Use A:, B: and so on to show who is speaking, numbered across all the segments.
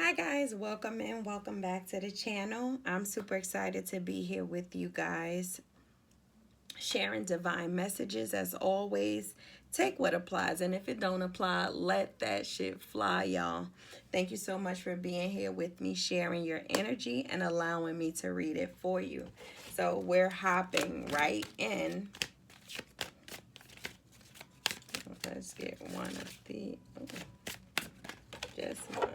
A: Hi guys, welcome and welcome back to the channel. I'm super excited to be here with you guys, sharing divine messages as always. Take what applies, and if it don't apply, let that shit fly, y'all. Thank you so much for being here with me, sharing your energy and allowing me to read it for you. So we're hopping right in. Let's get one of the, just one.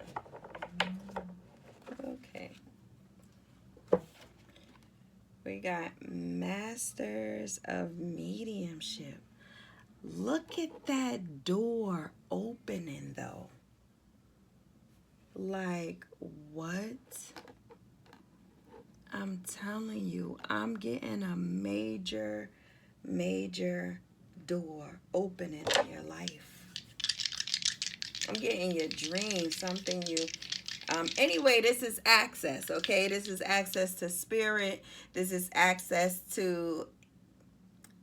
A: Okay. We got Masters of Mediumship. Look at that door opening though. Like, what? I'm telling you, I'm getting a major, major door opening in your life. I'm getting your dreams, something you anyway, this is access, okay? This is access to spirit. This is access to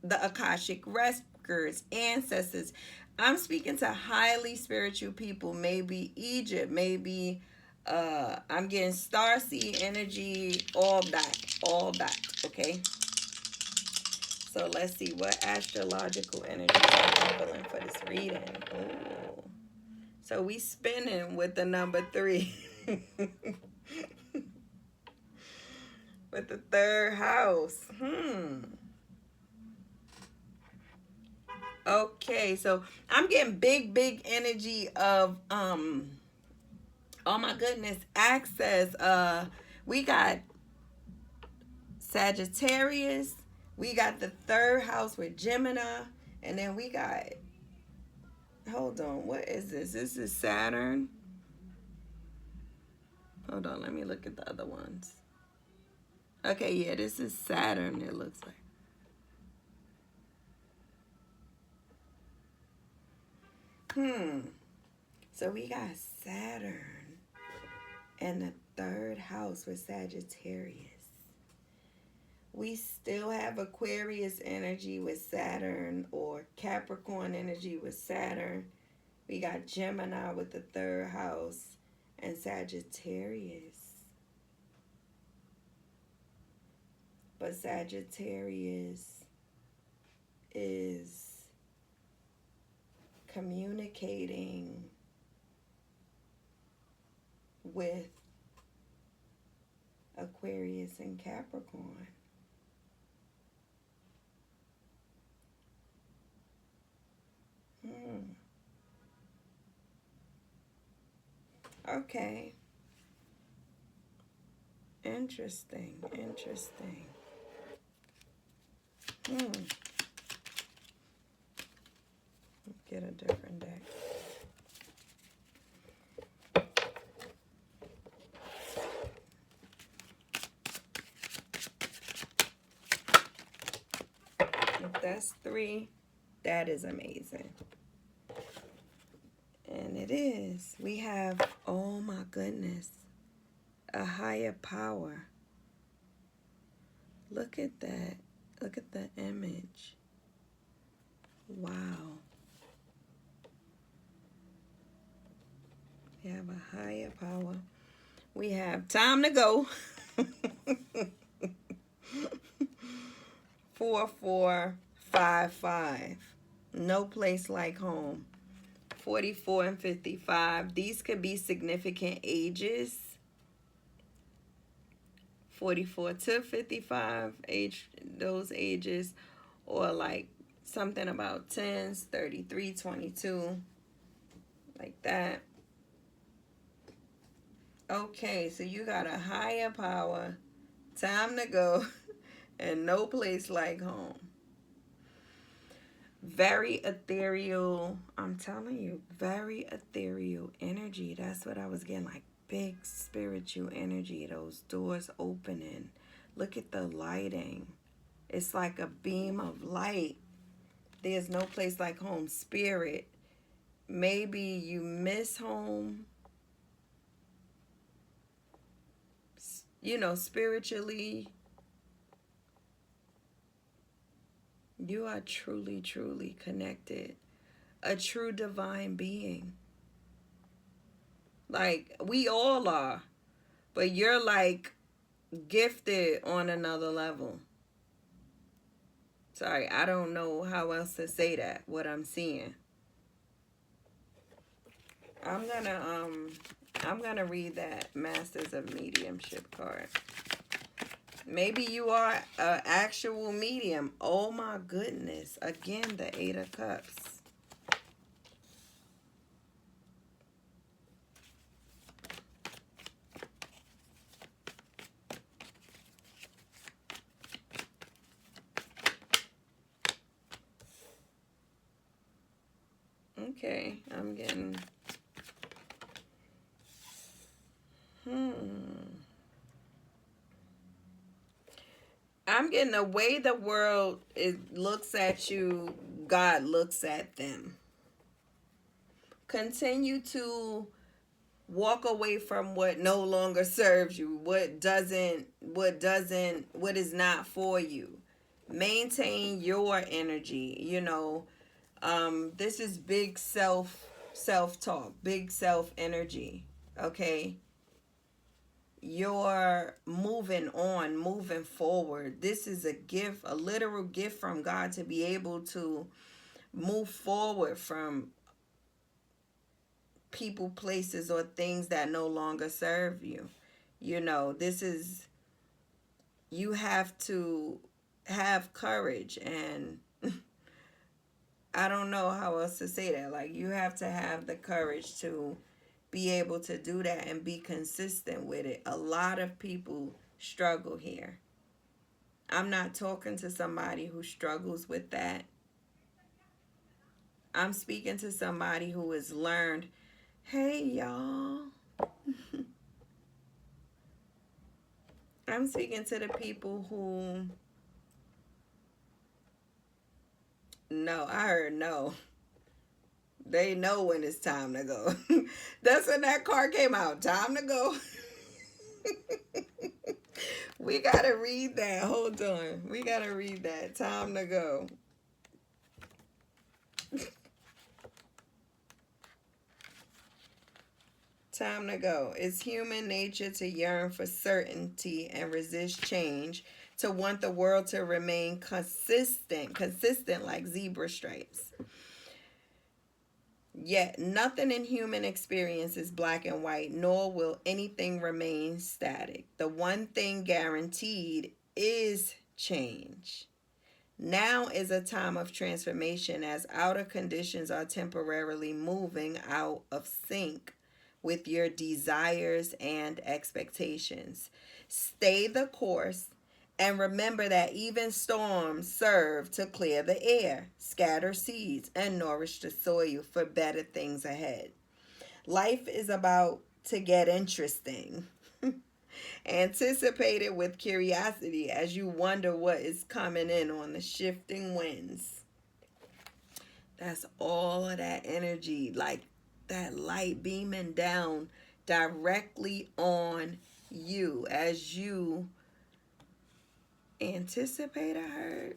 A: the Akashic records, ancestors. I'm speaking to highly spiritual people, maybe Egypt, maybe I'm getting starseed energy, all that, okay? So let's see what astrological energy I'm feeling for this reading. Ooh. So we spinning with the number 3. With the third house. Okay, so I'm getting big energy of oh my goodness, access. We got Sagittarius, we got the third house with Gemini, and then we got, hold on, what is this? This is Saturn. Hold on, let me look at the other ones. Okay, yeah, this is Saturn, it looks like. So we got Saturn and the third house with Sagittarius. We still have Aquarius energy with Saturn or Capricorn energy with Saturn. We got Gemini with the third house and Sagittarius. But Sagittarius is communicating with Aquarius and Capricorn. Okay. Interesting. Get a different deck. If that's 3, that is amazing. And it is. We have, oh my goodness, a higher power. Look at that. Look at the image. Wow. We have a higher power. We have time to go. 4455. No place like home. 44 and 55. These could be significant ages. 44 to 55 age, those ages, or like something about 10s, 33, 22, like that. Okay, so you got a higher power, time to go, and no place like home. Very ethereal, I'm telling you, very ethereal energy. That's what I was getting, like big spiritual energy, those doors opening. Look at the lighting. It's like a beam of light. There's no place like home. Spirit. Maybe you miss home. You know, spiritually, you are truly connected. A true divine being. Like, we all are. But you're like gifted on another level. Sorry, I don't know how else to say that, what I'm seeing. I'm gonna read that Masters of Mediumship card. Maybe you are an actual medium. Oh my goodness. Again, the Eight of Cups. Okay, I'm getting... I'm getting the way the world looks at you, God looks at them. Continue to walk away from what no longer serves you, what is not for you. Maintain your energy. This is big self talk, big self energy. Okay, you're moving on, moving forward. This is a gift, a literal gift from God, to be able to move forward from people, places, or things that no longer serve you. This is, you have to have courage, and I don't know how else to say that. Like, you have to have the courage to be able to do that and be consistent with it. A lot of people struggle here. I'm not talking to somebody who struggles with that. I'm speaking to somebody who has learned, hey, y'all. I'm speaking to the people who... No, I heard no. They know when it's time to go. That's when that card came out. Time to go. We gotta read that. Hold on. We gotta read that. Time to go. Time to go. It's human nature to yearn for certainty and resist change, to want the world to remain consistent like zebra stripes. Yet nothing in human experience is black and white, nor will anything remain static. The one thing guaranteed is change. Now is a time of transformation, as outer conditions are temporarily moving out of sync with your desires and expectations. Stay the course, and remember that even storms serve to clear the air, scatter seeds, and nourish the soil for better things ahead. Life is about to get interesting. Anticipate it with curiosity as you wonder what is coming in on the shifting winds. That's all of that energy, like that light beaming down directly on you as you anticipate. I heard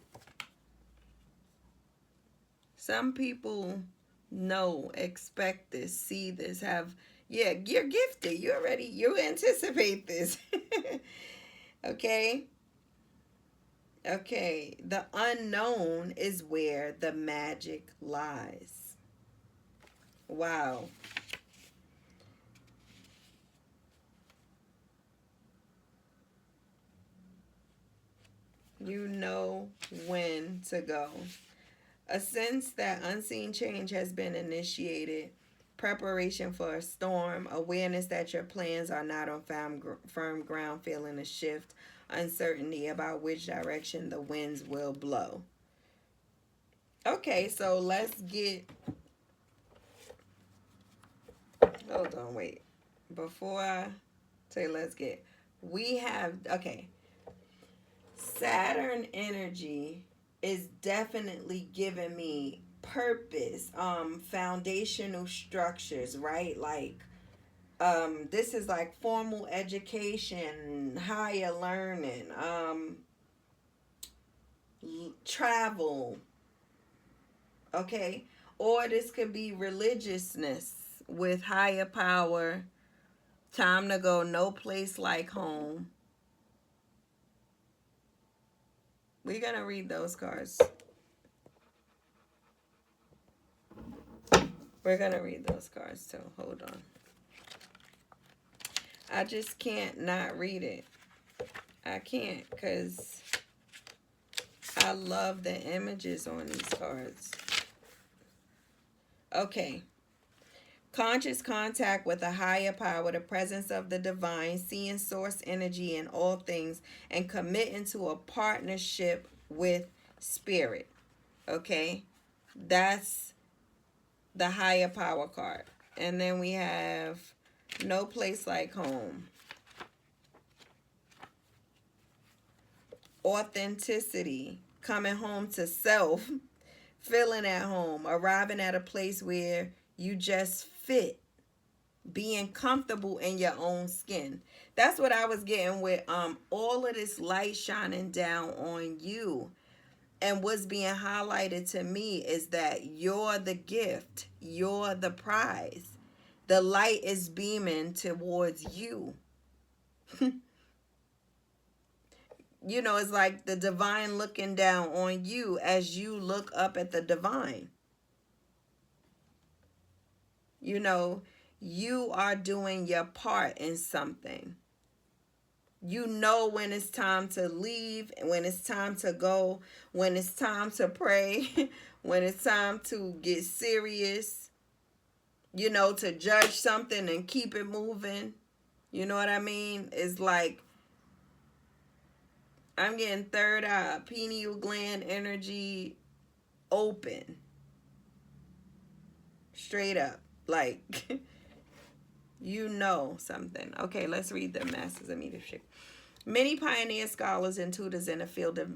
A: some people know, expect this, see this, have... Yeah, you're gifted. You anticipate this. Okay. Okay. The unknown is where the magic lies. Wow. You know when to go. A sense that unseen change has been initiated. Preparation for a storm. Awareness that your plans are not on firm ground. Feeling a shift. Uncertainty about which direction the winds will blow. Okay, so let's get... Hold on, wait. Before I say let's get... We have... Okay. Saturn energy is definitely giving me purpose, foundational structures, right? Like, this is like formal education, higher learning, travel, okay? Or this could be religiousness with higher power, Time to go, no place like home. We're going to read those cards. We're going to read those cards too. Hold on. I just can't not read it. I can't because I love the images on these cards. Okay. Conscious contact with a higher power, the presence of the divine, seeing source energy in all things, and committing to a partnership with spirit. Okay? That's the higher power card. And then we have no place like home. Authenticity, coming home to self, feeling at home, arriving at a place where you just fit, being comfortable in your own skin. That's what I was getting with all of this light shining down on you. And what's being highlighted to me is that you're the gift, you're the prize. The light is beaming towards you. You know, it's like the divine looking down on you as you look up at the divine. You know, you are doing your part in something. You know when it's time to leave, when it's time to go, when it's time to pray, when it's time to get serious, you know, to judge something and keep it moving. You know what I mean? It's like I'm getting third eye, pineal gland energy open. Straight up. Like, you know something. Okay, let's read the Masters of Mediumship. Many pioneer scholars and tutors in the field of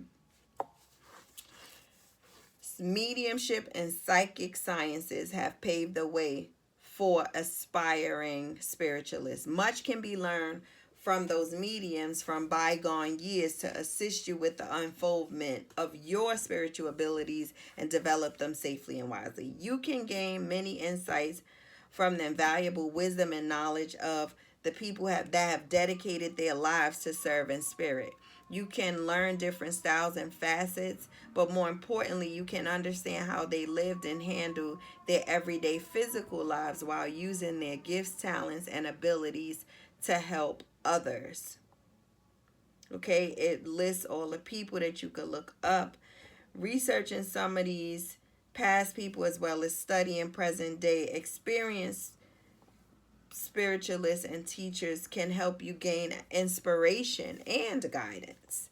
A: mediumship and psychic sciences have paved the way for aspiring spiritualists. Much can be learned from those mediums from bygone years to assist you with the unfoldment of your spiritual abilities and develop them safely and wisely. You can gain many insights from the invaluable wisdom and knowledge of the people that have dedicated their lives to serve in spirit. You can learn different styles and facets, but more importantly, you can understand how they lived and handled their everyday physical lives while using their gifts, talents, and abilities to help others. Okay, it lists all the people that you could look up. Researching some of these past people as well as studying present day experience spiritualists and teachers can help you gain inspiration and guidance.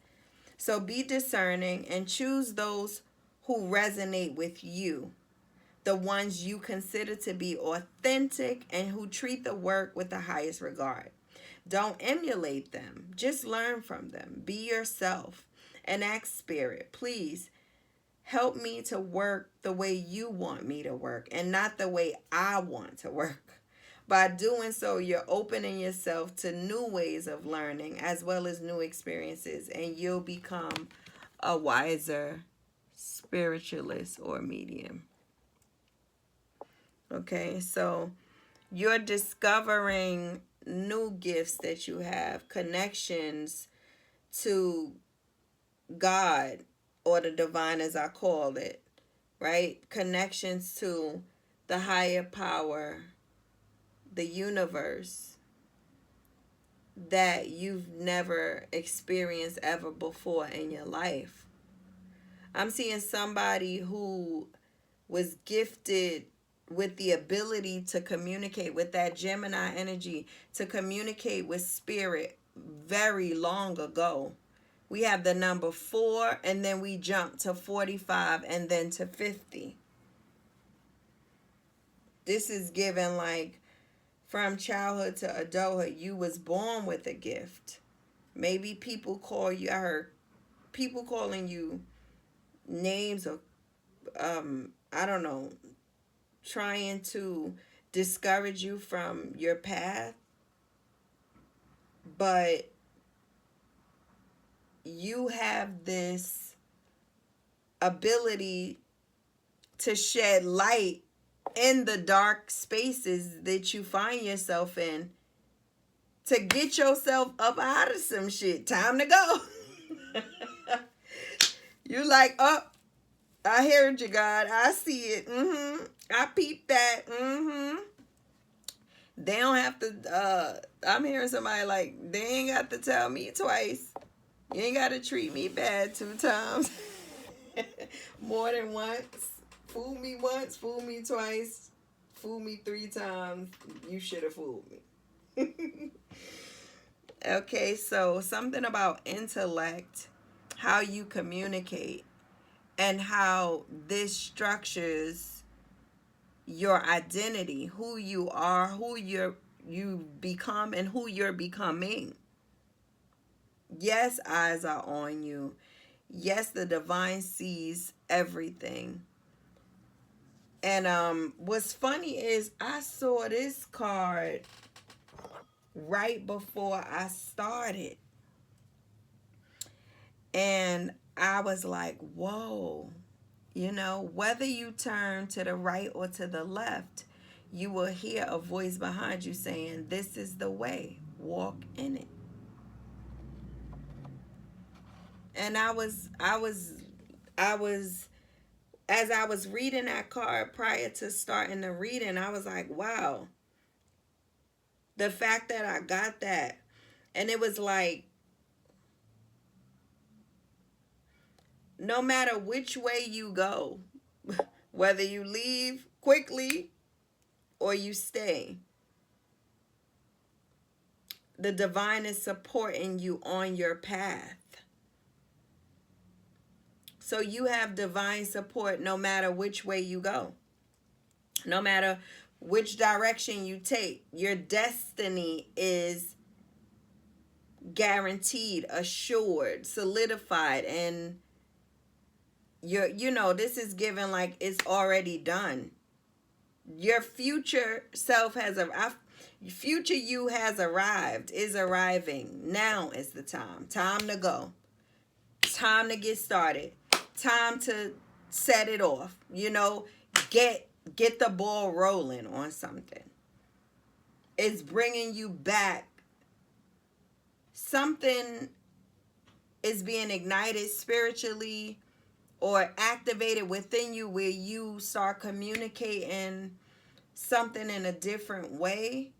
A: So be discerning and choose those who resonate with you, the ones you consider to be authentic and who treat the work with the highest regard. Don't emulate them, just learn from them. Be yourself and ask spirit, please help me to work the way you want me to work and not the way I want to work. By doing so, you're opening yourself to new ways of learning as well as new experiences, and you'll become a wiser spiritualist or medium. Okay, so you're discovering new gifts that you have, connections to God or the divine, as I call it, right? Connections to the higher power, the universe, that you've never experienced ever before in your life. I'm seeing somebody who was gifted with the ability to communicate with that Gemini energy, to communicate with spirit very long ago. We have the number 4, and then we jump to 45 and then to 50. This is given like from childhood to adulthood. You was born with a gift. Maybe people call you, I heard people calling you names of, I don't know, trying to discourage you from your path. But you have this ability to shed light in the dark spaces that you find yourself in to get yourself up out of some shit. Time to go. You like, oh, I heard you, God. I see it. I peeped that. They don't have to, I'm hearing somebody like, they ain't got to tell me twice. You ain't got to treat me bad 2 times. More than once. Fool me once, fool me twice, fool me 3 times. You should have fooled me. Okay, so something about intellect, how you communicate, and how this structures your identity, who you are, who you become, and who you're becoming. Yes, eyes are on you. Yes, the divine sees everything. And what's funny is I saw this card right before I started. And I was like, whoa. You know, whether you turn to the right or to the left, you will hear a voice behind you saying, this is the way. Walk in it. And I was as I was reading that card prior to starting the reading, I was like, wow. The fact that I got that. And it was like, no matter which way you go, whether you leave quickly or you stay, the divine is supporting you on your path. So you have divine support no matter which way you go. No matter which direction you take, your destiny is guaranteed, assured, solidified, and this is given like it's already done. Your future self future you has arrived, is arriving. Now is the time. Time to go. Time to get started. Time to set it off. Get the ball rolling on something. It's bringing you back. Something is being ignited spiritually or activated within you where you start communicating something in a different way.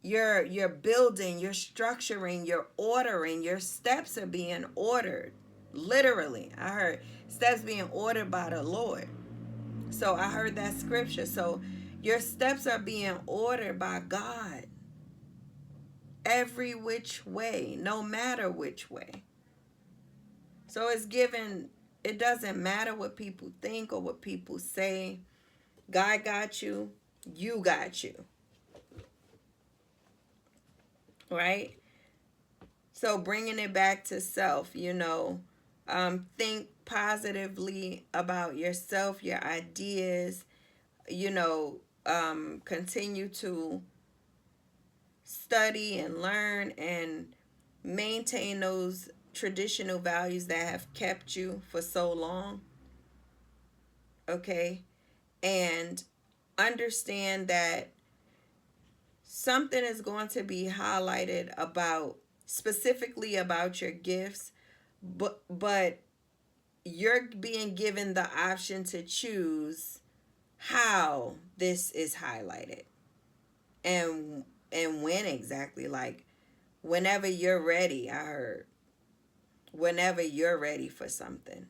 A: You're building, you're structuring, you're ordering. Your steps are being ordered. Literally, I heard steps being ordered by the Lord. So I heard that scripture. So your steps are being ordered by God. Every which way, no matter which way. So it's given, it doesn't matter what people think or what people say. God got you. You got you. Right? So bringing it back to self, think positively about yourself, your ideas, continue to study and learn and maintain those traditional values that have kept you for so long. Okay? And understand that something is going to be highlighted specifically about your gifts, but you're being given the option to choose how this is highlighted and when exactly. Like whenever you're ready. I heard whenever you're ready for something.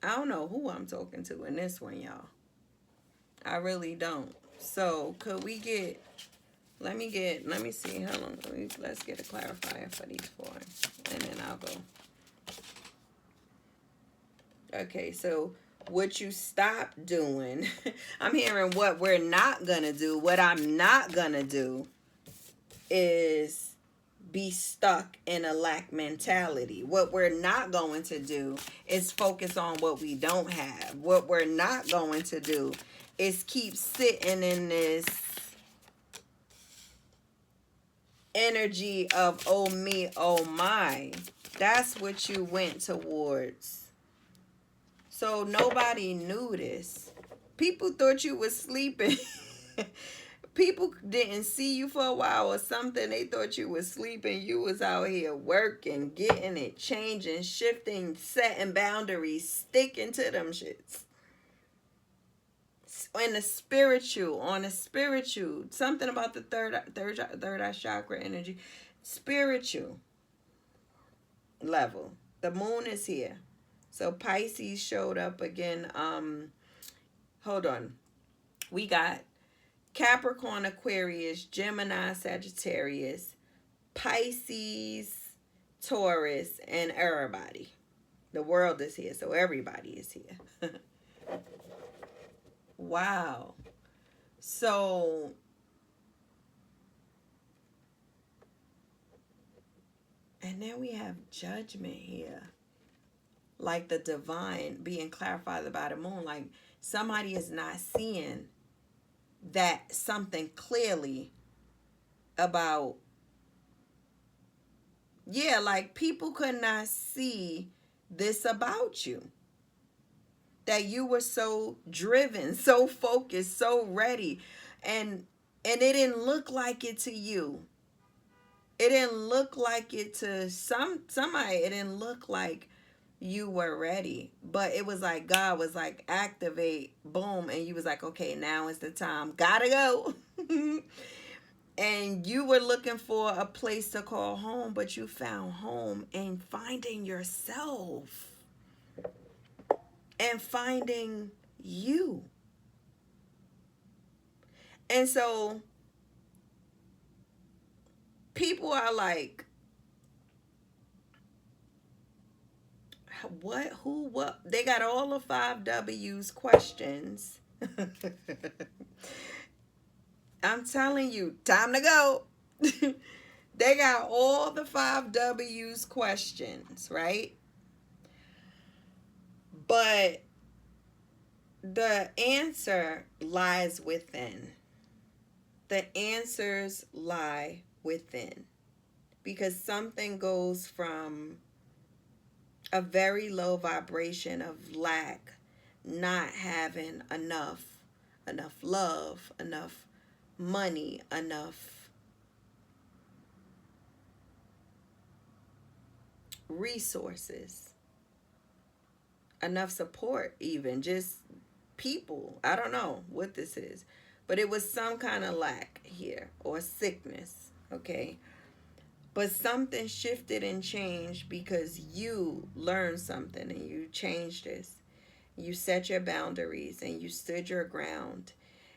A: I don't know who I'm talking to in this one, y'all. I really don't. So could we get, let me see, hold on, let's get a clarifier for these 4, and then I'll go. Okay, so what you stop doing, I'm hearing what we're not gonna do. What I'm not gonna do is be stuck in a lack mentality. What we're not going to do is focus on what we don't have. What we're not going to do is keep sitting in this energy of oh me, oh my. That's what you went towards. So nobody knew this. People thought you was sleeping. People didn't see you for a while or something. They thought you was sleeping. You was out here working, getting it, changing, shifting, setting boundaries, sticking to them shits. On a spiritual, something about the third eye chakra energy, spiritual level. The moon is here. So Pisces showed up again. Hold on. We got Capricorn, Aquarius, Gemini, Sagittarius, Pisces, Taurus, and everybody. The world is here, so everybody is here. Wow. So and then we have judgment here. Like the divine being clarified by the moon. Like somebody is not seeing that something clearly about, yeah, like people could not see this about you. That you were so driven, so focused, so ready. And it didn't look like it to you. It didn't look like it to somebody. It didn't look like you were ready. But it was like God was like, activate, boom. And you was like, okay, now is the time. Gotta go. And you were looking for a place to call home, but you found home and finding yourself. And finding you. And so people are like, what, who, what? They got all the 5 W's questions. I'm telling you, time to go. They got all the 5 W's questions, right? But the answer lies within. The answers lie within. Because something goes from a very low vibration of lack, not having enough love, enough money, enough resources, enough support, even just people. I don't know what this is, but it was some kind of lack here or sickness, okay? But something shifted and changed because you learned something and you changed this. You set your boundaries and you stood your ground.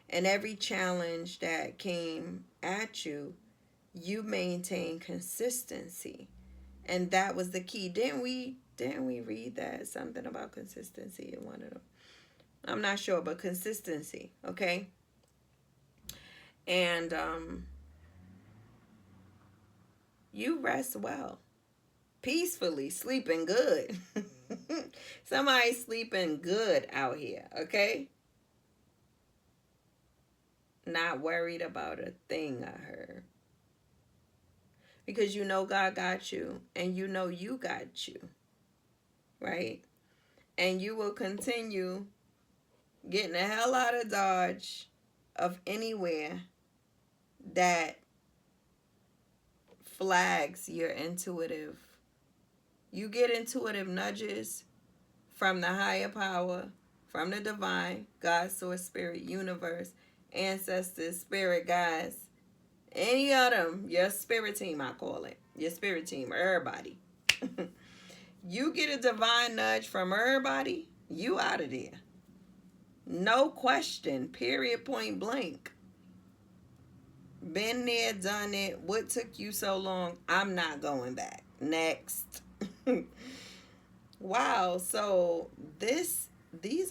A: And every challenge that came at you, you maintained consistency. And that was the key. Didn't we read that? Something about consistency in one of them. I'm not sure, but consistency, okay? And you rest well, peacefully, sleeping good. Somebody sleeping good out here, okay? Not worried about a thing, I heard. Because you know God got you, and you know you got you, right? And you will continue getting the hell out of Dodge, of anywhere that flags your intuitive. You get intuitive nudges from the higher power, from the divine, God, source, spirit, universe, ancestors, spirit guides, any of them, your spirit team, I call it. Your spirit team, everybody. You get a divine nudge from everybody, you out of there. No question, period, point blank. Been there, done it. What took you so long? I'm not going back. Next. Wow, so these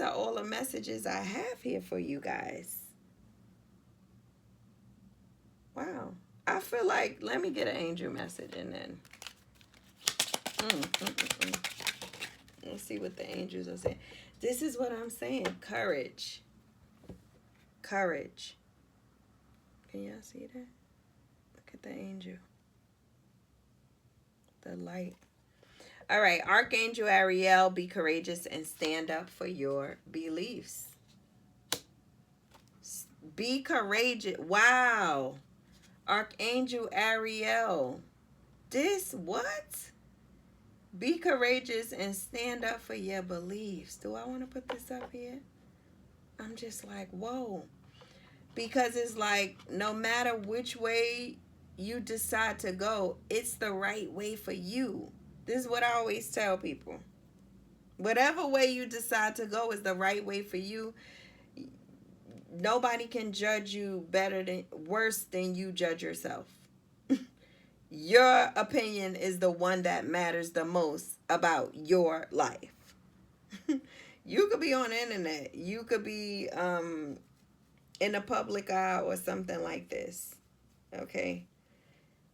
A: are all the messages I have here for you guys. Wow. I feel like, let me get an angel message and then let's see what the angels are saying. This is what I'm saying. Courage. Courage. Can y'all see that? Look at the angel. The light. All right, Archangel Ariel, be courageous and stand up for your beliefs. Be courageous. Wow. Archangel Ariel. This what? Be courageous and stand up for your beliefs. Do I want to put this up here? I'm just like, whoa. Because it's like, no matter which way you decide to go, it's the right way for you. This is what I always tell people. Whatever way you decide to go is the right way for you. Nobody can judge you worse than you judge yourself. Your opinion is the one that matters the most about your life. You could be on the internet. You could be in a public eye or something like this. Okay?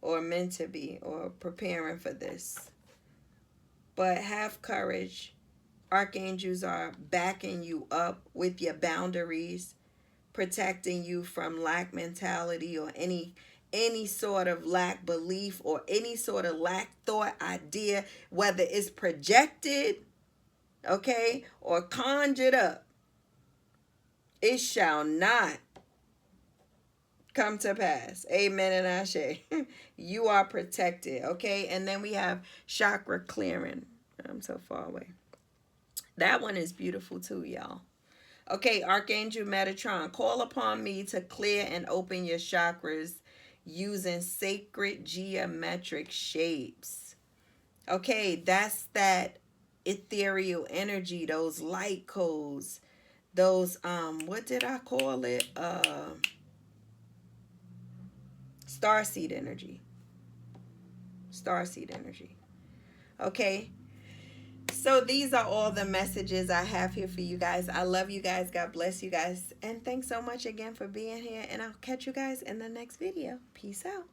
A: Or meant to be, or preparing for this. But have courage. Archangels are backing you up with your boundaries, protecting you from lack mentality or any sort of lack belief or any sort of lack thought idea, whether it's projected, okay, or conjured up. It shall not come to pass. Amen and ashe. You are protected, okay? And then we have chakra clearing. I'm so far away. That one is beautiful too, y'all. Okay, Archangel Metatron, call upon me to clear and open your chakras using sacred geometric shapes. Okay, that's that ethereal energy, those light codes, those, what did I call it? Starseed energy. Starseed energy. Okay. So these are all the messages I have here for you guys. I love you guys. God bless you guys. And thanks so much again for being here. And I'll catch you guys in the next video. Peace out.